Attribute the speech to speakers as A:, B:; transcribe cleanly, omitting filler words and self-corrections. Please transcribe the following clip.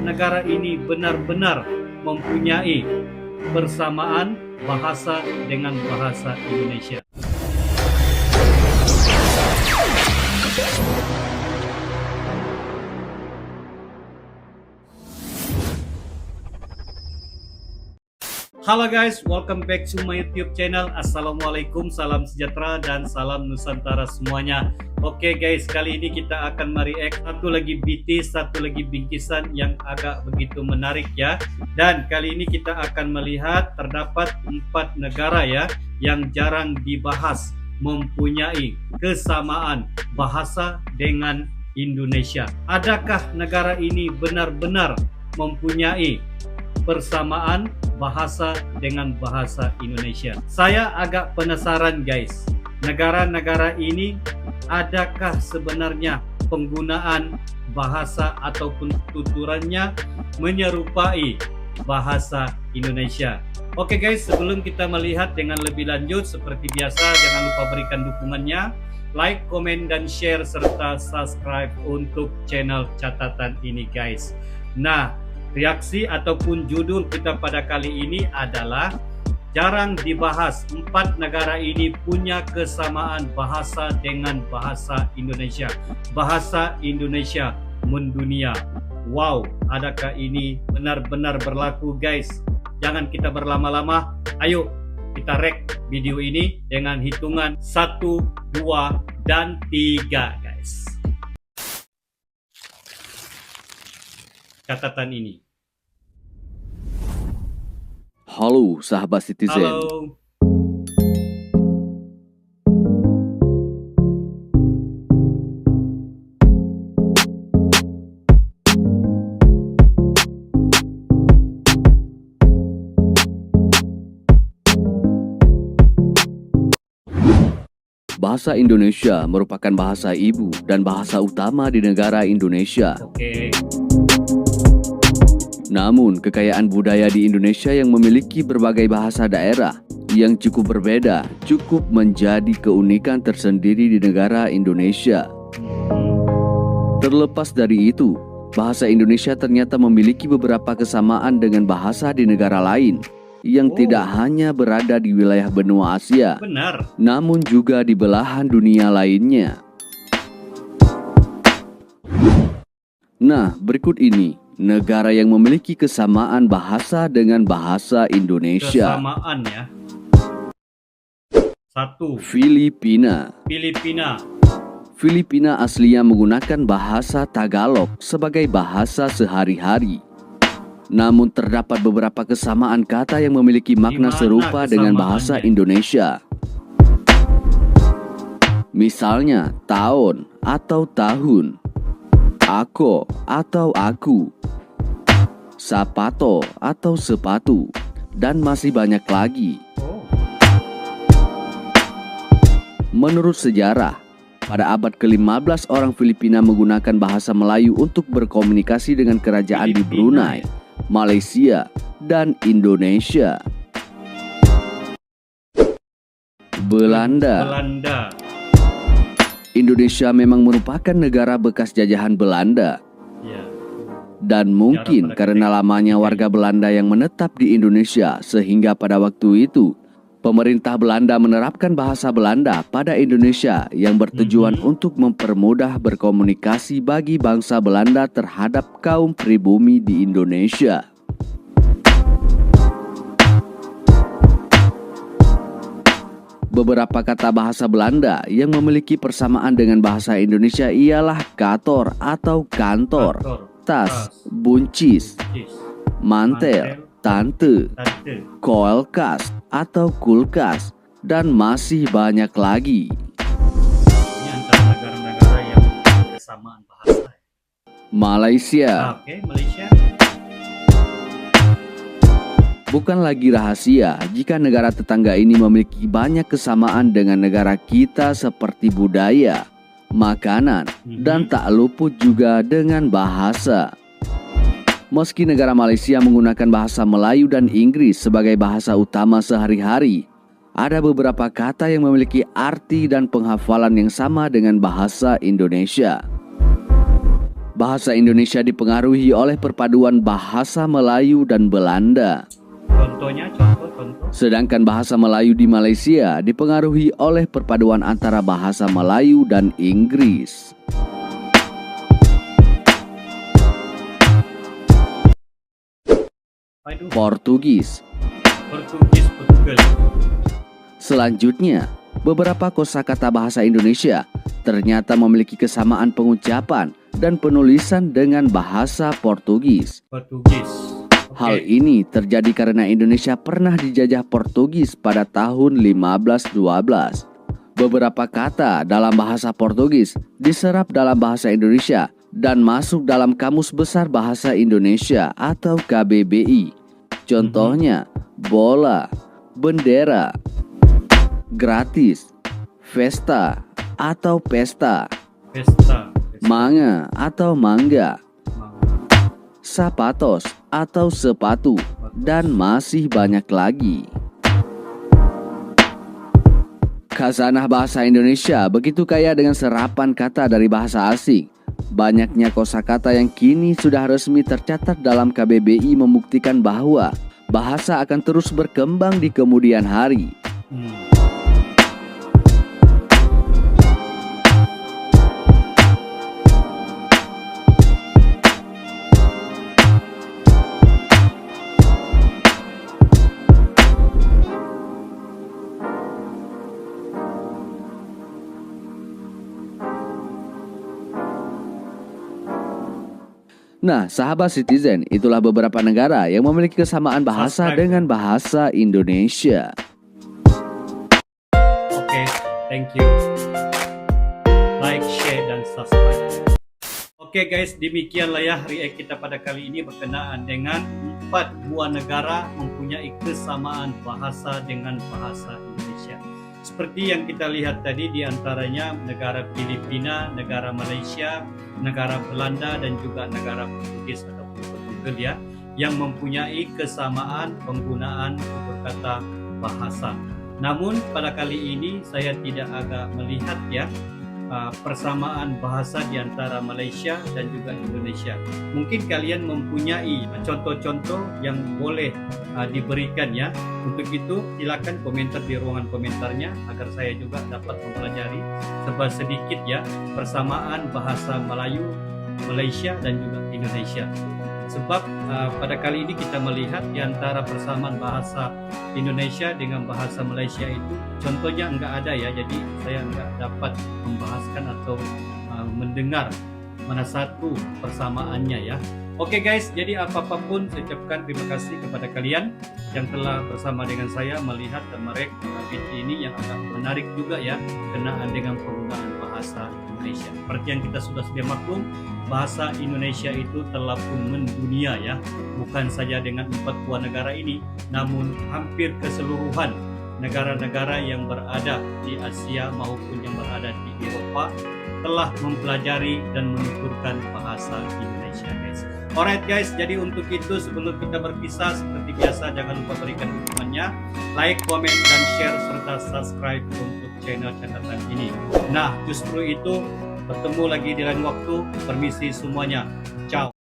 A: negara ini benar-benar mempunyai persamaan bahasa dengan bahasa Indonesia? Halo guys, welcome back to my YouTube channel. Assalamualaikum, salam sejahtera dan salam Nusantara semuanya. Oke guys, kali ini kita akan mereact satu lagi BTS, satu lagi bingkisan yang agak begitu menarik ya. Dan kali ini kita akan melihat terdapat 4 negara ya yang jarang dibahas mempunyai kesamaan bahasa dengan Indonesia. Adakah negara ini benar-benar mempunyai persamaan bahasa dengan bahasa Indonesia? Saya agak penasaran guys. Negara-negara ini adakah sebenarnya penggunaan bahasa ataupun tuturannya menyerupai bahasa Indonesia? Oke guys, sebelum kita melihat dengan lebih lanjut, seperti biasa jangan lupa berikan dukungannya, like, komen, dan share serta subscribe untuk channel catatan ini guys. Nah, reaksi ataupun judul kita pada kali ini adalah jarang dibahas, 4 negara ini punya kesamaan bahasa dengan bahasa Indonesia. Bahasa Indonesia mendunia. Wow, adakah ini benar-benar berlaku guys? Jangan kita berlama-lama, ayo kita rek video ini dengan hitungan 1, 2, dan 3 guys. Catatan ini.
B: Halo sahabat Citizen.
A: Halo.
B: Bahasa Indonesia merupakan bahasa ibu dan bahasa utama di negara Indonesia.
A: Oke.
B: Namun, kekayaan budaya di Indonesia yang memiliki berbagai bahasa daerah yang cukup berbeda cukup menjadi keunikan tersendiri di negara Indonesia. Terlepas dari itu, bahasa Indonesia ternyata memiliki beberapa kesamaan dengan bahasa di negara lain yang tidak hanya berada di wilayah benua Asia,
A: Benar.
B: namun juga di belahan dunia lainnya. Nah, berikut ini negara yang memiliki kesamaan bahasa dengan bahasa Indonesia.
A: Kesamaan ya. 1.
B: Filipina.
A: Filipina.
B: Filipina aslinya menggunakan bahasa Tagalog sebagai bahasa sehari-hari. Namun terdapat beberapa kesamaan kata yang memiliki makna
A: Gimana
B: serupa dengan bahasa
A: kesamaannya?
B: Indonesia. Misalnya tahun atau tahun, ako atau aku, sapato atau sepatu, dan masih banyak lagi.
A: Oh.
B: Menurut sejarah, pada abad ke-15 orang Filipina menggunakan bahasa Melayu untuk berkomunikasi dengan kerajaan di Brunei, Malaysia, dan Indonesia. Belanda.
A: Belanda.
B: Indonesia memang merupakan negara bekas jajahan Belanda.
A: Ya.
B: Dan mungkin karena lamanya warga Belanda yang menetap di Indonesia, sehingga pada waktu itu pemerintah Belanda menerapkan bahasa Belanda pada Indonesia yang bertujuan untuk mempermudah berkomunikasi bagi bangsa Belanda terhadap kaum pribumi di Indonesia. Beberapa kata bahasa Belanda yang memiliki persamaan dengan bahasa Indonesia ialah kantor atau kantor, tas, buncis, mantel, tante, kulkas atau kulkas, dan masih banyak lagi.
A: Ini antara negara-negara yang kesamaan bahasa.
B: Malaysia.
A: Oke, Malaysia.
B: Bukan lagi rahasia jika negara tetangga ini memiliki banyak kesamaan dengan negara kita seperti budaya, makanan, dan tak luput juga dengan bahasa. Meski negara Malaysia menggunakan bahasa Melayu dan Inggris sebagai bahasa utama sehari-hari, ada beberapa kata yang memiliki arti dan penghafalan yang sama dengan bahasa Indonesia. Bahasa Indonesia dipengaruhi oleh perpaduan bahasa Melayu dan Belanda.
A: Contohnya, contoh.
B: Sedangkan bahasa Melayu di Malaysia dipengaruhi oleh perpaduan antara bahasa Melayu dan Inggris.
A: Aduh,
B: Portugis.
A: Portugis.
B: Selanjutnya, beberapa kosakata bahasa Indonesia ternyata memiliki kesamaan pengucapan dan penulisan dengan bahasa Portugis.
A: Portugis.
B: Hal ini terjadi karena Indonesia pernah dijajah Portugis pada tahun 1512. Beberapa kata dalam bahasa Portugis diserap dalam bahasa Indonesia dan masuk dalam Kamus Besar Bahasa Indonesia atau KBBI. Contohnya, bola, bendera, gratis, Vesta atau pesta, manga atau mangga, sapatos atau sepatu, dan masih banyak lagi. Khazanah bahasa Indonesia begitu kaya dengan serapan kata dari bahasa asing. Banyaknya kosakata yang kini sudah resmi tercatat dalam KBBI membuktikan bahwa bahasa akan terus berkembang di kemudian hari. Nah, sahabat Citizen, itulah beberapa negara yang memiliki kesamaan bahasa dengan bahasa Indonesia.
A: Oke, thank you. Like, share, dan subscribe. Oke guys, demikianlah ya react kita pada kali ini berkenaan dengan 4 buah negara mempunyai kesamaan bahasa dengan bahasa Indonesia. Seperti yang kita lihat tadi, di antaranya negara Filipina, negara Malaysia, negara Belanda, dan juga negara Portugis atau Portugal ya, yang mempunyai kesamaan penggunaan tutur kata bahasa. Namun pada kali ini saya tidak agak melihat ya persamaan bahasa di antara Malaysia dan juga Indonesia. Mungkin kalian mempunyai contoh-contoh yang boleh diberikan ya. Untuk itu silakan komentar di ruangan komentarnya agar saya juga dapat mempelajari sedikit ya persamaan bahasa Melayu, Malaysia dan juga Indonesia. Sebab pada kali ini kita melihat di antara persamaan bahasa Indonesia dengan bahasa Malaysia itu contohnya enggak ada ya, jadi saya enggak dapat membahaskan atau mendengar mana satu persamaannya ya. Oke guys, jadi apapun saya ucapkan terima kasih kepada kalian yang telah bersama dengan saya melihat dan merek video ini yang agak menarik juga ya, kenaan dengan penggunaan bahasa Indonesia. Seperti yang kita sudah maklum, bahasa Indonesia itu telah pun mendunia ya, bukan saja dengan 4 buah negara ini, namun hampir keseluruhan negara-negara yang berada di Asia maupun yang berada di Eropa telah mempelajari dan menuturkan bahasa Indonesia guys. Alright guys, jadi untuk itu sebelum kita berpisah seperti biasa jangan lupa berikan dukungannya, like, komen, dan share serta subscribe untuk channel catatan ini. Nah justru itu, bertemu lagi di lain waktu. Permisi semuanya. Ciao.